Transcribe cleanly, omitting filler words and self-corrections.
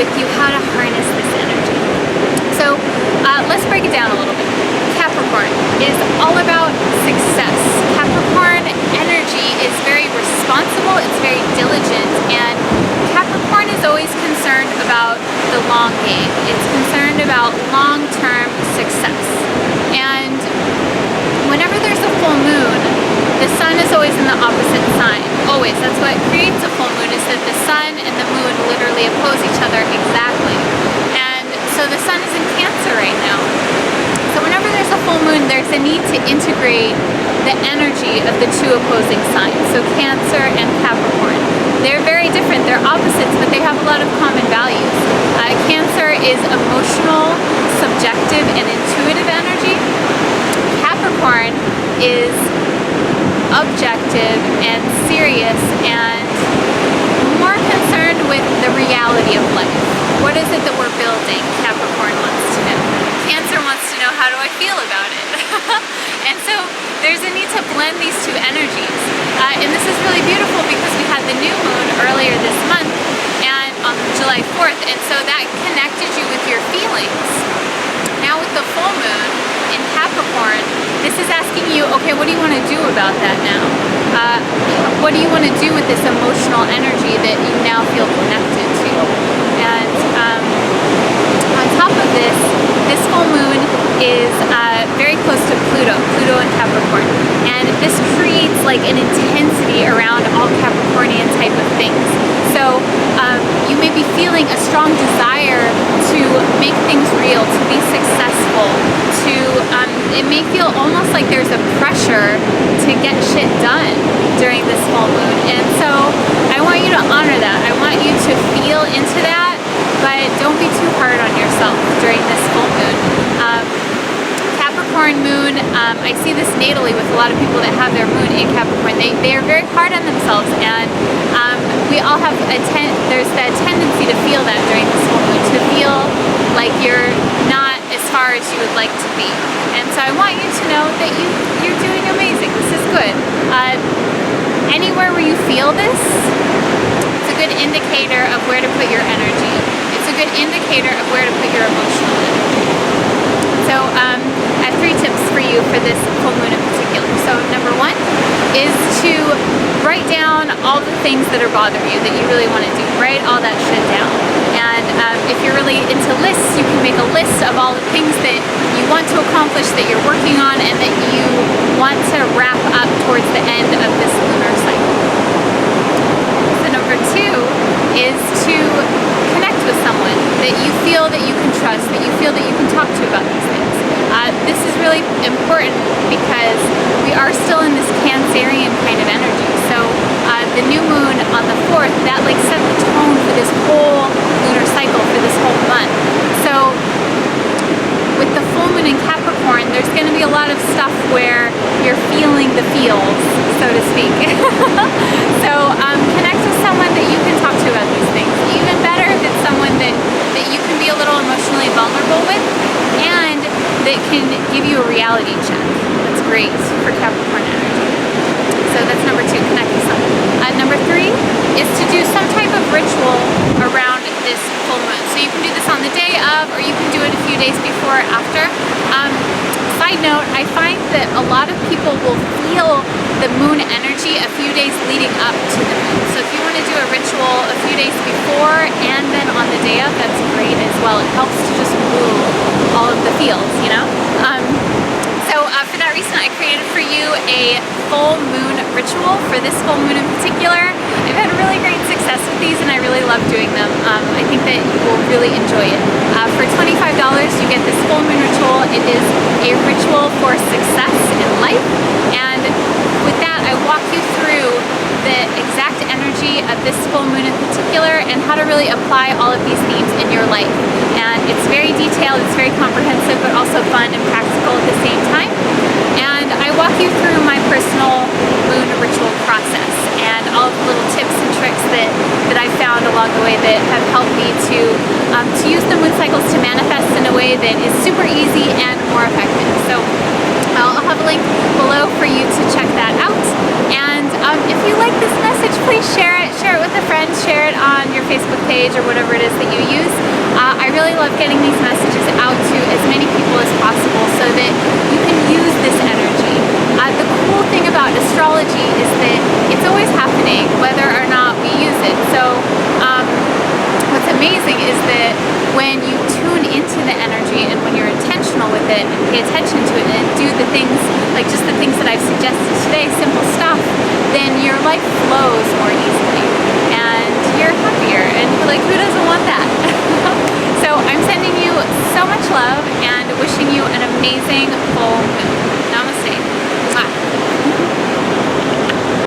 with you how to harness this energy. So let's break it down a little bit. Capricorn is all about success. Capricorn energy is very responsible, it's very diligent, and Capricorn is always concerned about the long game. It's concerned about long-term success. And whenever there's a full moon, the sun is always in the opposite sign. Always. That's what creates a full moon, is that the sun and the moon literally oppose each other exactly. And so the sun is in Cancer right now. So whenever there's a full moon, there's a need to integrate the energy of the two opposing signs. So Cancer and Capricorn. They're very different. They're opposites, but they have a lot of common values. Cancer is emotional, subjective, and intuitive energy. Capricorn is objective and serious and more concerned with the reality of life. What is it that we're building? Capricorn wants to know. Cancer wants to know, how do I feel about it? And so there's a need to blend these two energies. And this is really beautiful because we had the new moon earlier this month and on July 4th, and so that connected you with your feelings. Now with the full moon in Capricorn, this is asking you, okay, what do you want to do about that now? What do you want to do with this emotional energy that you now feel connected to? And on top of this, this full moon is very close to Pluto in Capricorn. And this creates like an intensity around all Capricornian type of things. So you may be feeling a strong desire to make things real, to be successful, it may feel almost like there's a pressure to get shit done during this full moon. And so I want you to honor that. I want you to feel into that, but don't be too hard on yourself during this full moon. Capricorn moon, I see this natally with a lot of people that have their moon in Capricorn. They are very hard on themselves, and we all have there's that tendency to feel that during this full moon, to feel like you're not as far as you would like to be. And so I want you to know that you're doing amazing. This is good. Anywhere where you feel this, it's a good indicator of where to put your energy. It's a good indicator of where to put your emotional energy. So I have 3 tips for you for this full moon in particular. So number 1 is to write down all the things that are bothering you, that you really want to do. Write all that shit down. And if you're really into lists, you can make a list of all the things that you want to accomplish, that you're working on, and that you want to wrap up towards the end of this lunar cycle. So number 2 is to connect with someone that you feel that you can trust, that you feel that you can talk to about these things. This is really important because we are still in this Cancerian kind of energy. So the new moon on the 4th, that like set the tone for this whole lunar cycle, for this whole month. So with the full moon in Capricorn, there's going to be a lot of stuff where you're feeling the feels, so to speak. So connect with someone that you can talk to about these things. Even better if it's someone that you can be a little emotionally vulnerable with, and that can give you a reality check. That's great for Capricorn energy. So that's number 2, connect with someone. Number 3 is to do some type of ritual around this full moon. So you can do this on the day of, or you can do it a few days before or after. Side note, I find that a lot of people will feel the moon energy a few days leading up to the moon. So if you want to do a ritual a few days before and then on the day of, that's great as well. It helps to just move all of the feels, you know? So for that reason, I created for you a full moon ritual for this full moon in particular. I've had really great success with these, and I really love doing them. I think that you will really enjoy it. For $25, you get this full moon ritual. It is a ritual for success in life, and with that, I walk you through the exact energy of this full moon in particular and how to really apply all of these themes in your life. And it's very detailed, it's very comprehensive, but also fun and practical at the same time. And I walk you through my personal moon ritual process and all of the little tips and tricks that I've found along the way that have helped me to use the moon cycles to manifest in a way that is super easy and more effective. So I'll have a link below for you to check that out. And if you like this message, please share it with a friend, share it on your Facebook page or whatever it is that you use. astrology is that it's always happening whether or not we use it. So what's amazing is that when you tune into the energy and when you're intentional with it and pay attention to it and do the things, like just the things that I've suggested today, simple stuff, then your life flows more easily and you're happier, and like, who doesn't want that? So I'm sending you so much love and wishing you an amazing full moon. Namaste.